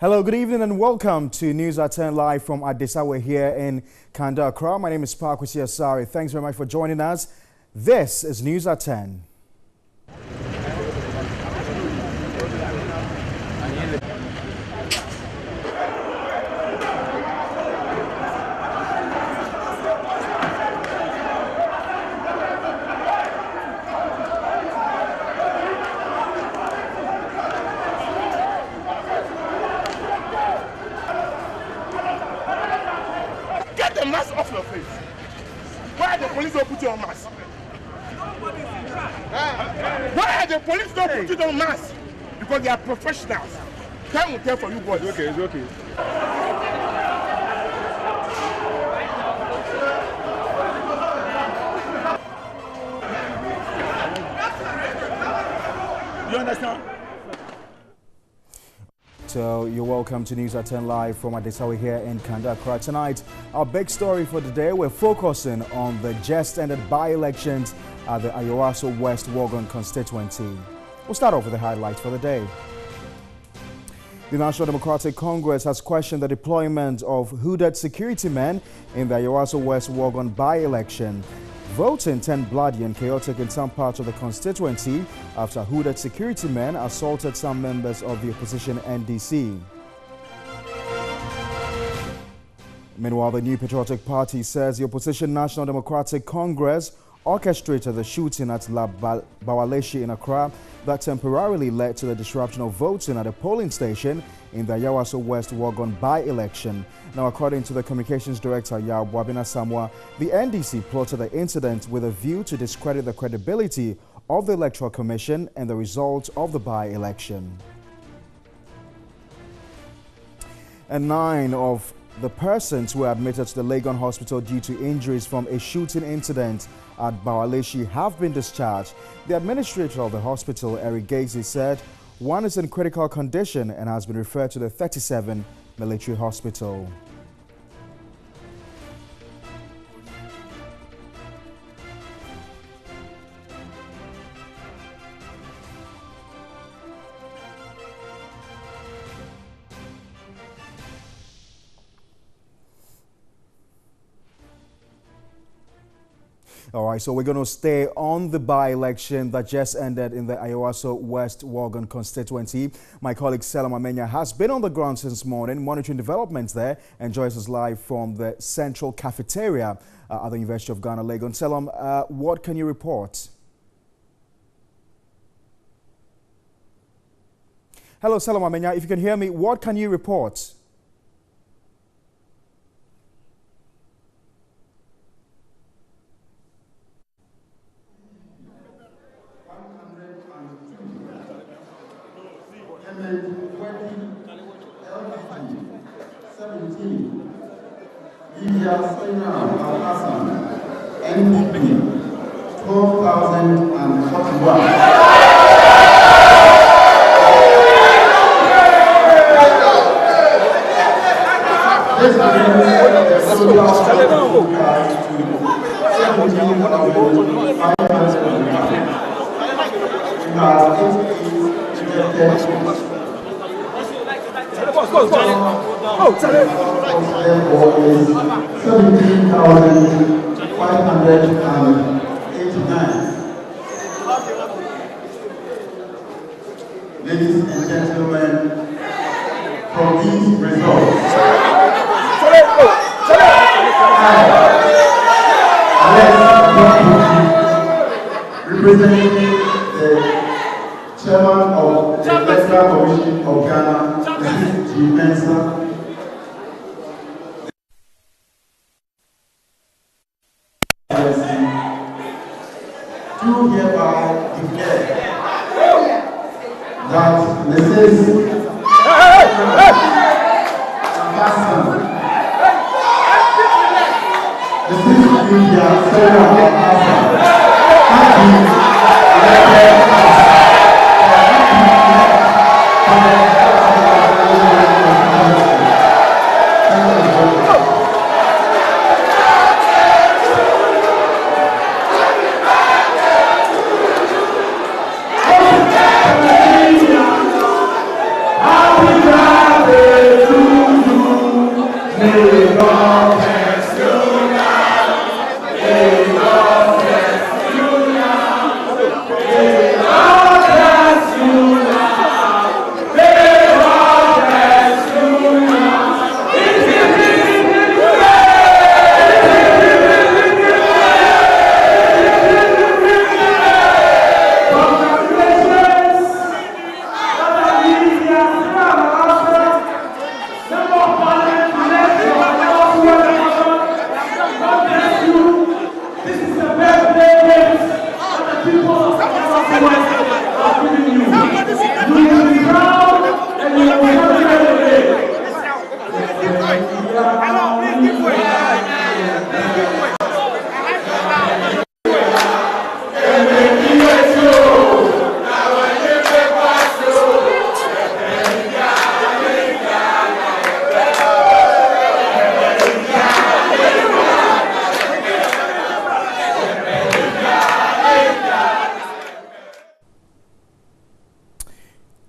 Hello, good evening and welcome to NEWSAT10 live from Adisa. We're here in Kanda, Accra. My name is Parkwasi Asari. Thanks very much for joining us. This is NEWSAT10. Mask off your face. Why the police don't put you on mask? Why the police don't put you on mask? Because they are professionals. Time will tell for you boys. Okay, it's okay. You understand? So you're welcome to NEWSAT10 live from Adisa here in Kanda, Accra. Tonight, our big story for today, we're focusing on the just ended by-elections at the Ayawaso West Wuogon constituency. We'll start off with the highlights for the day. The National Democratic Congress has questioned the deployment of hooded security men in the Ayawaso West Wuogon by-election. Voting turned bloody and chaotic in some parts of the constituency after hooded security men assaulted some members of the opposition NDC. Meanwhile, the New Patriotic Party says the opposition National Democratic Congress orchestrated the shooting at La Bawaleshi in Accra that temporarily led to the disruption of voting at a polling station in the Ayawaso West Wuogon by-election. Now, according to the Communications Director, Wabina Samwa, the NDC plotted the incident with a view to discredit the credibility of the Electoral Commission and the results of the by-election. And 9 of the persons who were admitted to the Legon Hospital due to injuries from a shooting incident at Bawaleshi have been discharged. The administrator of the hospital, Eric Gazy, said one is in critical condition and has been referred to the 37 military hospital. All right, so we're going to stay on the by-election that just ended in the Ayawaso West Wuogon constituency. My colleague Selam Amenya has been on the ground since morning, monitoring developments there, and joins us live from the Central Cafeteria at the University of Ghana, Legon. Selam, what can you report? Hello, Selam Amenya. If you can hear me, what can you report? NPP 12,041. This brings the total guys to 17,589. Ladies and gentlemen, from these results, representing the chairman of the Electoral Commission of Ghana, Mrs. G. Mensah, do hereby declare that Mrs. Hassan, India Sarah Hassan, has been elected Happy birthday!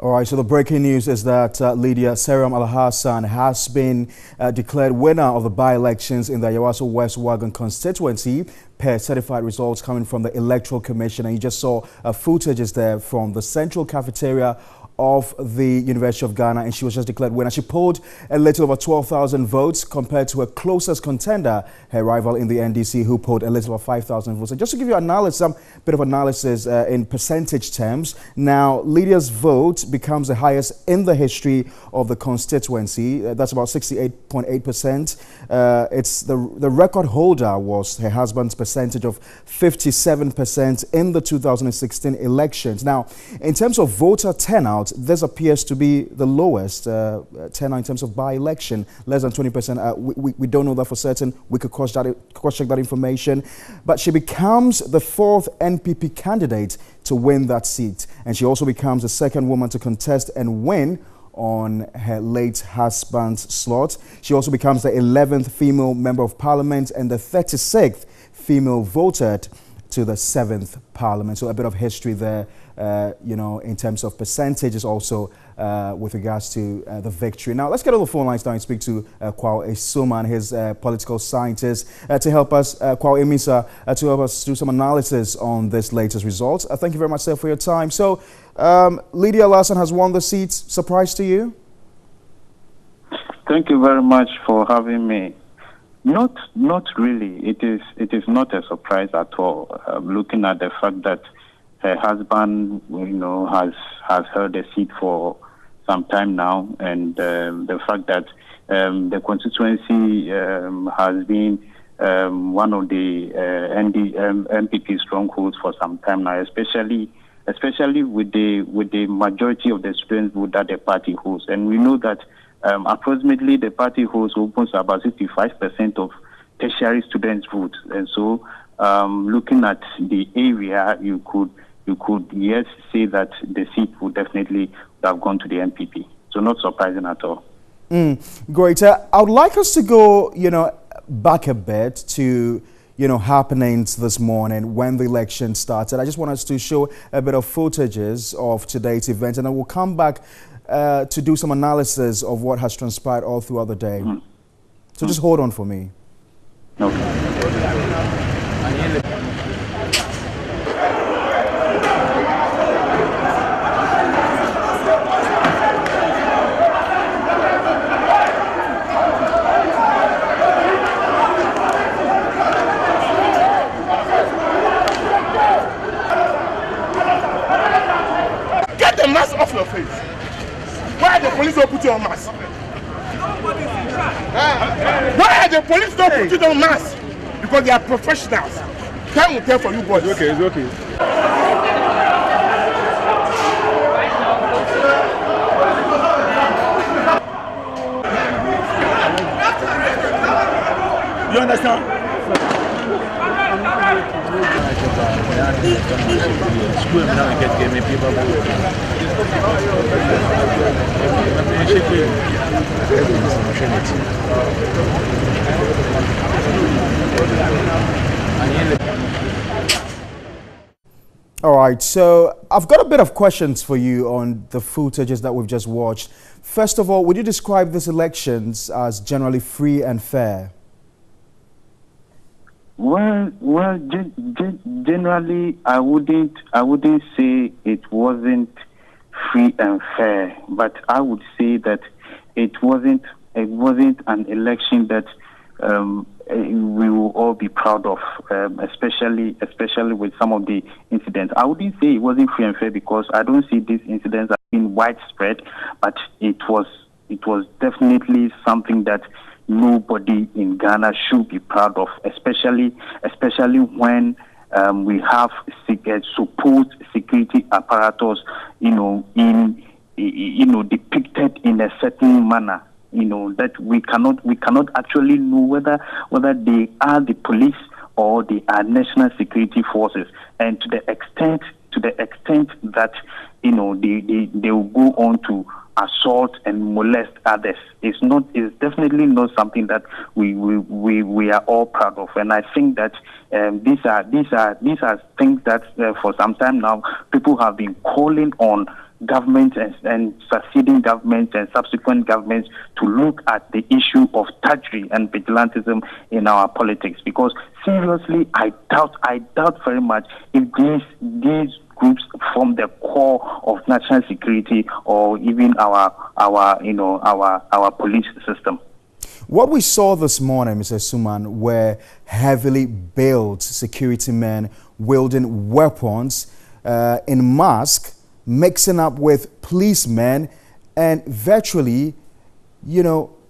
All right, so the breaking news is that Lydia Seram Al-Hassan has been declared winner of the by-elections in the Ayawaso West Wagon constituency per certified results coming from the Electoral Commission. And you just saw footages there from the central cafeteria of the University of Ghana, and she was just declared winner. She polled a little over 12,000 votes compared to her closest contender, her rival in the NDC, who polled a little over 5,000 votes. And just to give you some bit of analysis in percentage terms, now Lydia's vote becomes the highest in the history of the constituency. That's about 68.8%. It's the record holder was her husband's percentage of 57% in the 2016 elections. Now, in terms of voter turnout, this appears to be the lowest turnout in terms of by-election, less than 20%. We don't know that for certain. We could cross-check that information. But she becomes the fourth NPP candidate to win that seat. And she also becomes the second woman to contest and win on her late husband's slot. She also becomes the 11th female member of parliament and the 36th female voted to the 7th parliament. So a bit of history there, in terms of percentages also with regards to the victory. Now, let's get on the phone lines now and speak to Kwao Esuman, his political scientist, to help us, Kwao Emisa, to help us do some analysis on this latest results. Thank you very much, sir, for your time. So, Lydia Al-Hassan has won the seat. Surprise to you? Thank you very much for having me. Not really. It is not a surprise at all. Looking at the fact that her husband, has held the seat for some time now, and the fact that the constituency has been one of the MPP strongholds for some time now, especially with the majority of the students vote that the party holds, and we know that. Approximately, the party holds almost about 65% of tertiary students' votes, and so looking at the area, you could yes say that the seat would definitely have gone to the MPP. So not surprising at all. Great. I would like us to go, back a bit to happenings this morning when the election started. I just want us to show a bit of footages of today's event, and then we'll come back to do some analysis of what has transpired all throughout the day. So just hold on for me. Okay. Get the mask off your face. Why the police don't put you on mask? Why the police don't put you on mask? Because they are professionals. Time will tell for you boys. It's okay. You understand? All right, so I've got a bit of questions for you on the footages that we've just watched. First of all, would you describe these elections as generally free and fair? Well, generally, I wouldn't say it wasn't free and fair, but I would say that it wasn't an election that we will all be proud of, especially with some of the incidents. I wouldn't say it wasn't free and fair because I don't see these incidents as being widespread, but it was definitely something that nobody in Ghana should be proud of, especially when we have support security apparatus, depicted in a certain manner. That we cannot actually know whether they are the police or they are national security forces, and to the extent that they will go on to assault and molest others, it's definitely not something that we are all proud of. And I think that these are things that for some time now people have been calling on governments and succeeding governments and subsequent governments to look at the issue of thuggery and vigilantism in our politics, because seriously I doubt very much if these groups form the core of national security or even our police system. What we saw this morning, Mr. Suman, were heavily built security men wielding weapons in mask, mixing up with policemen and virtually,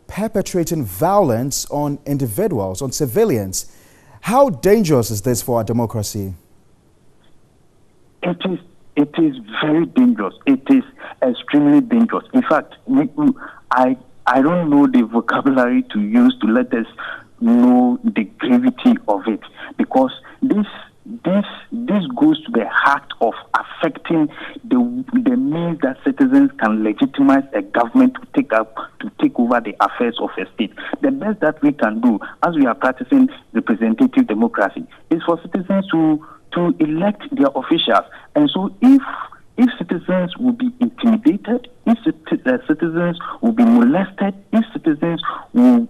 perpetrating violence on individuals, on civilians. How dangerous is this for our democracy? It is very dangerous. It is extremely dangerous. In fact, I don't know the vocabulary to use to let us know the gravity of it, because this goes to the heart of affecting the means that citizens can legitimize a government to take over the affairs of a state. The best that we can do, as we are practicing representative democracy, is for citizens to elect their officials. And so if citizens will be intimidated, if citizens will be molested, if citizens will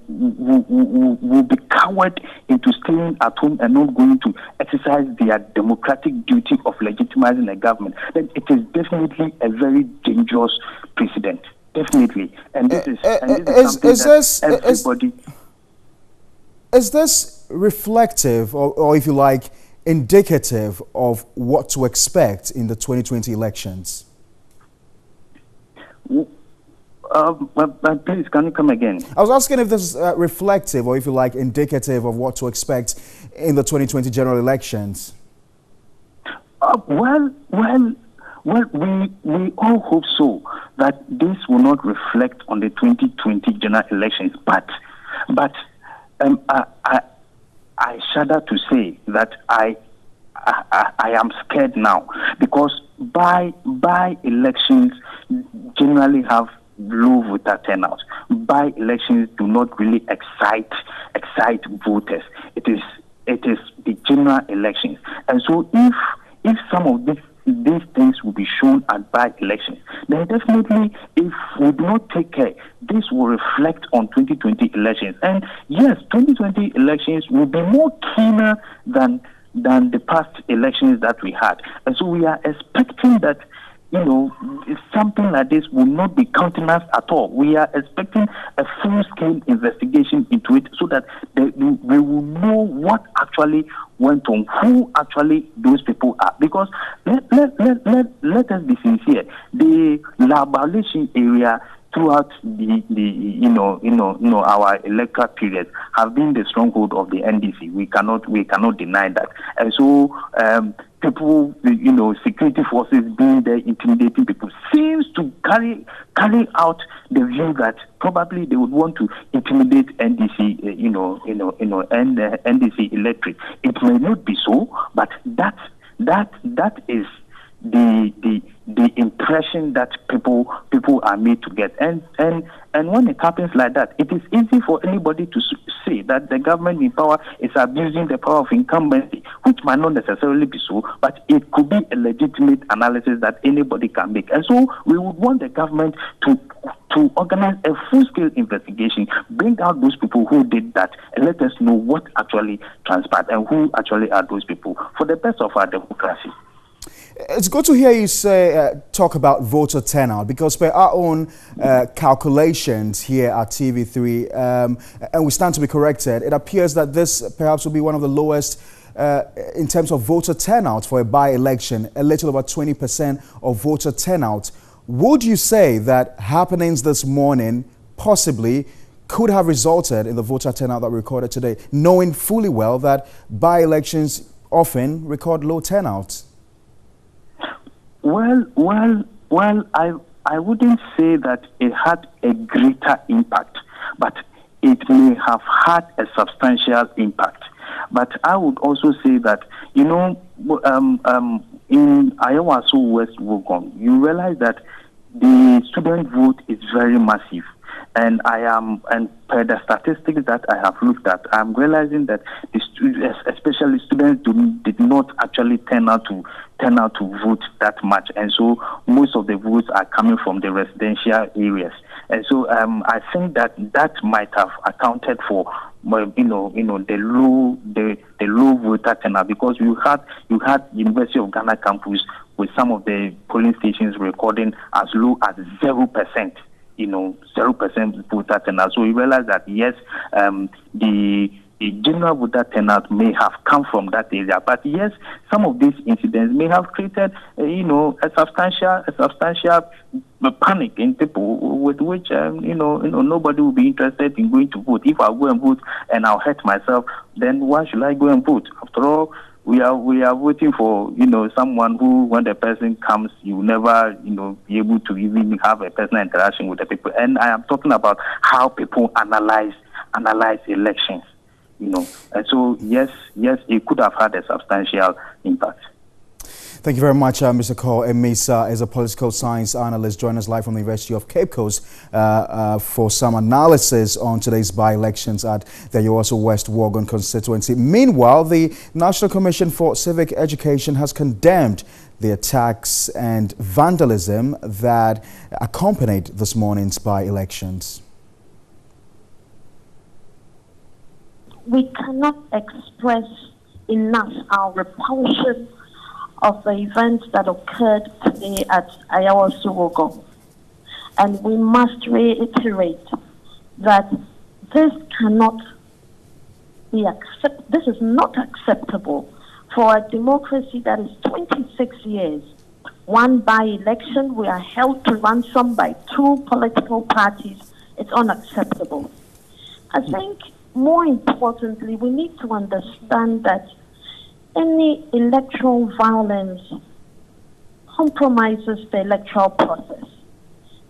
be cowered into staying at home and not going to exercise their democratic duty of legitimizing a government, then it is definitely a very dangerous precedent. Definitely. And this is something that everybody... Is this reflective, or if you like, indicative of what to expect in the 2020 elections? Please, can you come again? I was asking if this is reflective, or if you like, indicative of what to expect in the 2020 general elections. Well, we all hope so, that this will not reflect on the 2020 general elections. But I shudder to say that I am scared now, because by elections generally have low voter turnout. By elections do not really excite voters. It is the general elections, and so if some of these things will be shown at by elections, then definitely, if we do not take care, this will reflect on 2020 elections. And yes, 2020 elections will be more keener than the past elections that we had. And so we are expecting that, something like this will not be countenanced at all. We are expecting a full-scale investigation into it, so that we will know what actually went on, who actually those people are. Because let us be sincere, the Labalation area throughout our electoral period have been the stronghold of the NDC. We cannot deny that. And so people, security forces being there intimidating people, seems to carry out the view that probably they would want to intimidate NDC, NDC electorate. It may not be so, but that is the impression that people are made to get, and when it happens like that, it is easy for anybody to say that the government in power is abusing the power of incumbency, which might not necessarily be so, but it could be a legitimate analysis that anybody can make. And so we would want the government to organize a full-scale investigation, bring out those people who did that, and let us know what actually transpired and who actually are those people for the best of our democracy. It's good to hear you say, talk about voter turnout, because by our own calculations here at TV3, and we stand to be corrected, it appears that this perhaps will be one of the lowest in terms of voter turnout for a by-election, a little over 20% of voter turnout. Would you say that happenings this morning possibly could have resulted in the voter turnout that we recorded today, knowing fully well that by-elections often record low turnouts? Well, I wouldn't say that it had a greater impact, but it may have had a substantial impact. But I would also say that, you know, in Ayawaso West Wogon, you realize that the student vote is very massive. And per the statistics that I have looked at, I'm realizing that the students, especially students, did not actually turn out to vote that much, and so most of the votes are coming from the residential areas. And so I think that might have accounted for the low voter turnout, because you had University of Ghana campus with some of the polling stations recording as low as 0%. 0% voter turnout. So we realize that yes, the general voter turnout may have come from that area, but yes, some of these incidents may have created, a substantial panic in people, with which nobody will be interested in going to vote. If I go and vote and I'll hurt myself, then why should I go and vote? After all, we are waiting for someone who, when the person comes, you will never be able to even have a personal interaction with the people. And I am talking about how people analyze elections, And so yes, it could have had a substantial impact. Thank you very much, Mr. Cole Emisa is a political science analyst. Join us live from the University of Cape Coast for some analysis on today's by-elections at the Ayawaso West Wogon constituency. Meanwhile, the National Commission for Civic Education has condemned the attacks and vandalism that accompanied this morning's by-elections. We cannot express enough our repulsion of the events that occurred today at Ayawaso Wogon. And we must reiterate that this cannot be this is not acceptable for a democracy that is 26 years. One by-election, we are held to ransom by two political parties. It's unacceptable. I think more importantly, we need to understand that any electoral violence compromises the electoral process.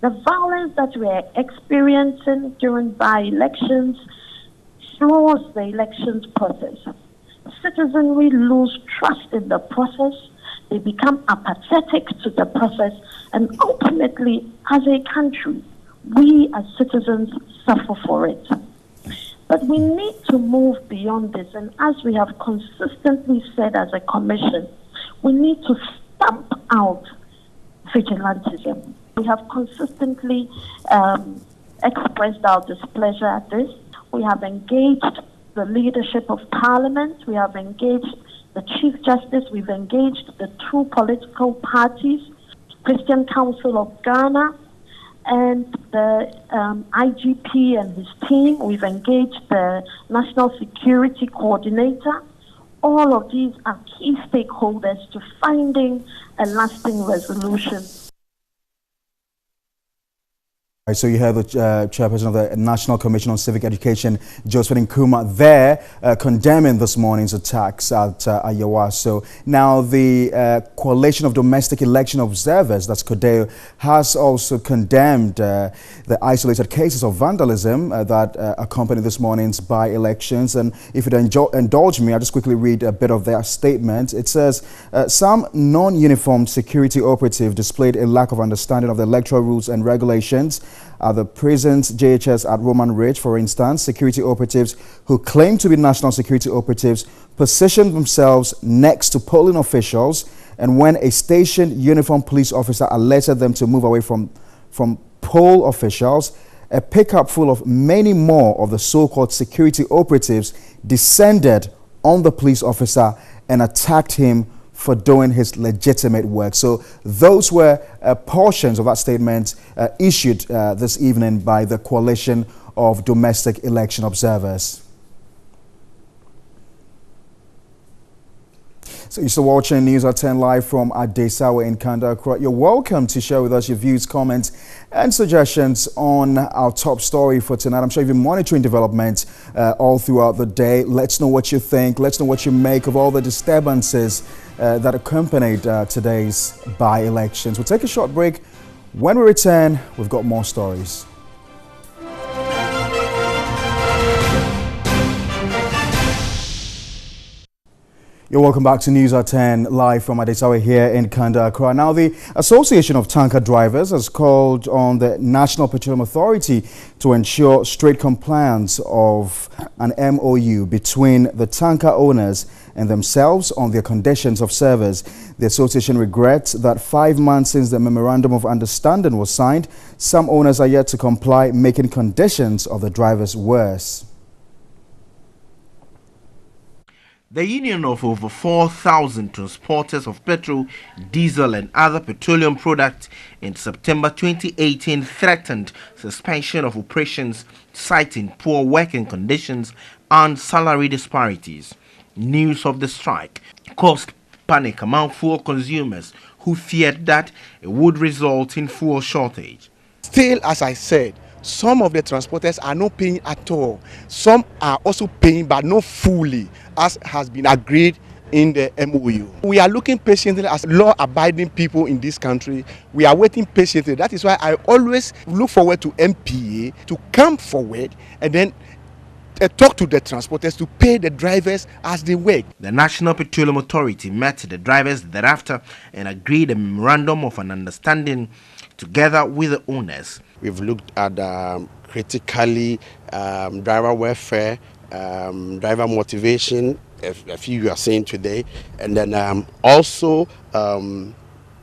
The violence that we are experiencing during by-elections slows the elections process. Citizenry lose trust in the process, they become apathetic to the process, and ultimately, as a country, we as citizens suffer for it. But we need to move beyond this, and as we have consistently said as a commission, we need to stamp out vigilantism. We have consistently expressed our displeasure at this. We have engaged the leadership of Parliament, we have engaged the Chief Justice, we've engaged the two political parties, Christian Council of Ghana, and the IGP and his team. We've engaged the National Security Coordinator. All of these are key stakeholders to finding a lasting resolution. So you heard the chairperson of the National Commission on Civic Education, Josephine Nkrumah, there condemning this morning's attacks at Ayawaso. Now, the Coalition of Domestic Election Observers, that's CODEO, has also condemned the isolated cases of vandalism that accompany this morning's by-elections. And if you'd indulge me, I'll just quickly read a bit of their statement. It says, some non-uniformed security operative displayed a lack of understanding of the electoral rules and regulations at the prison's JHS at Roman Ridge. For instance, security operatives who claim to be national security operatives positioned themselves next to polling officials, and when a stationed uniformed police officer alerted them to move away from poll officials, a pickup full of many more of the so-called security operatives descended on the police officer and attacked him for doing his legitimate work. So those were portions of that statement issued this evening by the Coalition of Domestic Election Observers. So you're still watching NEWSAT10 live from Adesawa in Kanda. You're welcome to share with us your views, comments and suggestions on our top story for tonight. I'm sure you've been monitoring developments all throughout the day. Let's know what you think. Let's know what you make of all the disturbances that accompanied today's by-elections. We'll take a short break. When we return, we've got more stories. You're welcome back to NEWSAT10 live from Adesawa here in Kanda, Accra. Now, the Association of Tanker Drivers has called on the National Petroleum Authority to ensure strict compliance of an MOU between the tanker owners and themselves on their conditions of service. The association regrets that 5 months since the Memorandum of Understanding was signed, some owners are yet to comply, making conditions of the drivers worse. The union of over 4,000 transporters of petrol, diesel and other petroleum products in September 2018 threatened suspension of operations, citing poor working conditions and salary disparities. News of the strike caused panic among fuel consumers who feared that it would result in fuel shortage. Still, as I said, some of the transporters are not paying at all. Some are also paying, but not fully, as has been agreed in the MOU. We are looking patiently as law-abiding people in this country. We are waiting patiently. That is why I always look forward to MPA to come forward and then talk to the transporters to pay the drivers as they work. The National Petroleum Authority met the drivers thereafter and agreed a memorandum of an understanding together with the owners. We've looked at critically driver welfare, driver motivation, a few you are saying today, and then also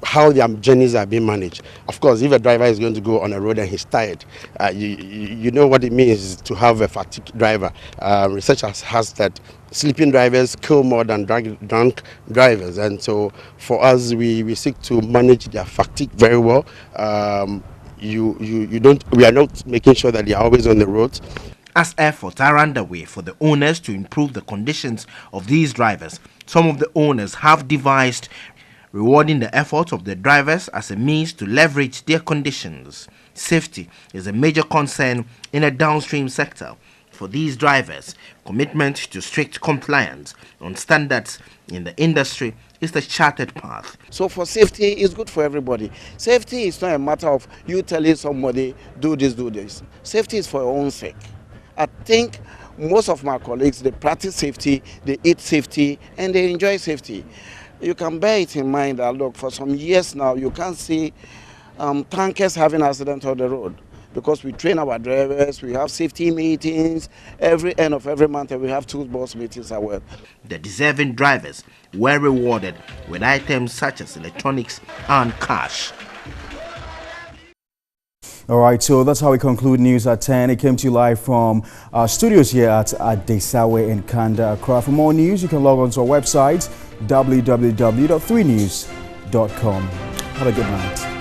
how their journeys are being managed. Of course, if a driver is going to go on a road and he's tired, you know what it means to have a fatigued driver. Research has that sleeping drivers kill more than drunk drivers, and so for us, we seek to manage their fatigue very well. We are not making sure that they are always on the road. As efforts are underway for the owners to improve the conditions of these drivers, some of the owners have devised rewarding the efforts of the drivers as a means to leverage their conditions. Safety is a major concern in a downstream sector. For these drivers, commitment to strict compliance on standards in the industry is the charted path. So for safety, it's good for everybody. Safety is not a matter of you telling somebody, do this, do this. Safety is for your own sake. I think most of my colleagues, they practice safety, they eat safety, and they enjoy safety. You can bear it in mind that, look, for some years now, you can't see tankers having accidents on the road, because we train our drivers, we have safety meetings, every end of every month, and we have toolbox meetings as well. The deserving drivers were rewarded with items such as electronics and cash. All right, so that's how we conclude News at 10. It came to you live from our studios here at Adesawa in Kanda, Accra. For more news, you can log on to our website, www.3news.com. Have a good night.